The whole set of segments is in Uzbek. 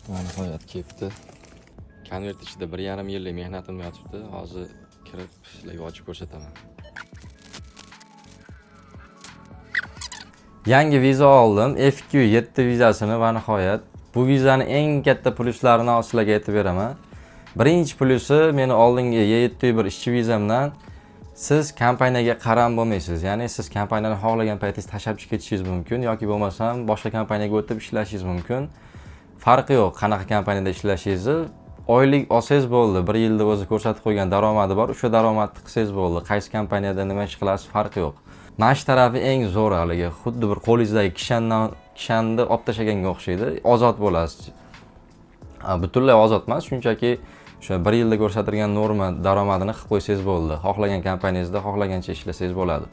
Nihoyat kelibdi. Konvert ichida 1,5 yillik mehnatim yotibdi. Hozir kirib sizlarga ochib ko'rsataman. Yangi viza oldim. FQ7 vizasini va nihoyat bu vizani eng katta pluslarini sizlarga aytib beraman. Birinchi plusi meni oldingi Y701 ishchi vizamdan siz kompaniyaga qaram bo'lmaysiz. Ya'ni siz kompaniyani xohlagan paytingiz tashlab ketishingiz mumkin yoki bo'lmasam boshqa kompaniyaga o'tib ishlashingiz mumkin. Farqi yo'q, qanaqa kompaniyada ishlashingizni. Oylik olsangiz bo'ldi. 1 yilda o'zi ko'rsatib qo'ygan daromadi bor. O'sha daromadni qilsangiz bo'ldi. Qaysi kompaniyada nima ish qilasiz farqi yo'q. Mana shu tarafi eng zo'r haligi, xuddi bir qo'lingizdagi kishanni olib tashlaganga o'xshaydi. Ozod bo'lasiz. Butunlay ozod emas, shunchaki o'sha 1 yilda ko'rsatilgan norma daromadini qilib qo'ysangiz bo'ldi. Xohlagan kompaniyangizda xohlagancha ishlasangiz bo'ladi.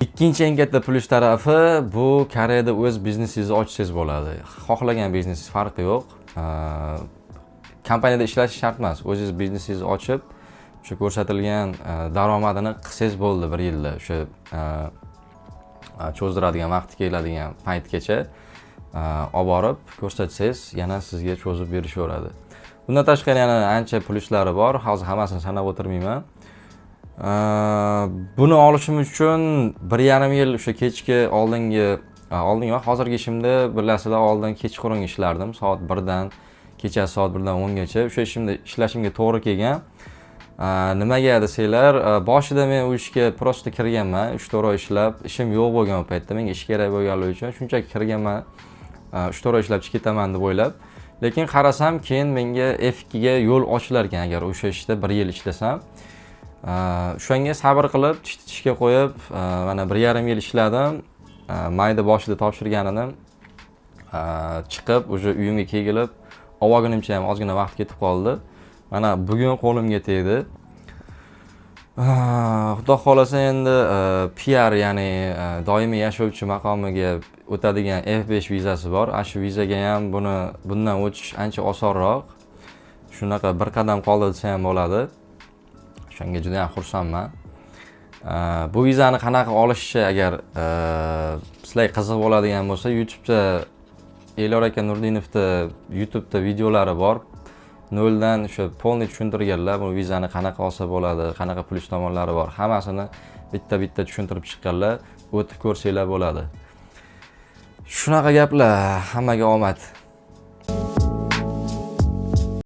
Ikkinchi eng katta plus tarafi bu Koreyada o'z biznesingizni ochsangiz bo'ladi. Xohlagan biznesingiz farqi yo'q. Kompaniyada ishlash shart emas. O'zingiz biznesingizni ochib, o'sha ko'rsatilgan daromadini qilsangiz bo'ldi 1 yilda. O'sha cho'zdiradigan vaqti keladigan paytgacha olib borib ko'rsatsangiz, yana sizga cho'zib berishaveradi. Bundan tashqari yana ancha pluslari bor. Hozir hammasini sanab o'tirmayman. Buni olishim uchun 1,5 yil o'sha kechki oldingi va hozirgi ishimda bilasizlar, oldin kechqurun ishlardim. Soat 1 dan kechasi soat 1 dan 10 gacha. O'sha ishimda ishlashimga to'g'ri kelgan. Nimaga desanglar, boshida men u ishga prosta kirganman. 3-4 oy ishlab, ishim yo'q bo'lgan paytda menga ish kerak bo'lganligi uchun shunchaki kirganman. 3-4 oy ishlab ketaman deb o'ylab. Lekin qarasam, keyin menga F2 ga yo'l ochilar ekan agar o'sha ishda 1 yil ishlasam. Shunga sabr qilib, tishga qo'yib, mana 1,5 yil ishladim. Mayda boshida topshirganini chiqib, o'sha uyimga kelib, olganimcha ham ozgina vaqt ketib qoldi. Mana bugun qo'limga tegdi. Xudo xolasa endi PR, ya'ni doimiy yashovchi maqomiga o'tadigan F5 vizasi bor. Shu vizaga ham bundan o'tish ancha osonroq. Shunaqa bir qadam qoldi desa ham bo'ladi. Shunga juda ham xursandman. Bu vizani qanaqa olishni agar sizlarga qiziq bo'ladigan bo'lsa, YouTube'da Elyor aka Nurdinovda YouTube'da videolari bor. Noldan o'sha polni tushuntirganlar, bu vizani qanaqa olsa bo'ladi, qanaqa plus tomonlari bor. Hammasini bitta-bitta tushuntirib chiqqanlar, o'tib ko'rsanglar bo'ladi. Shunaqa gaplar, hammaga omad.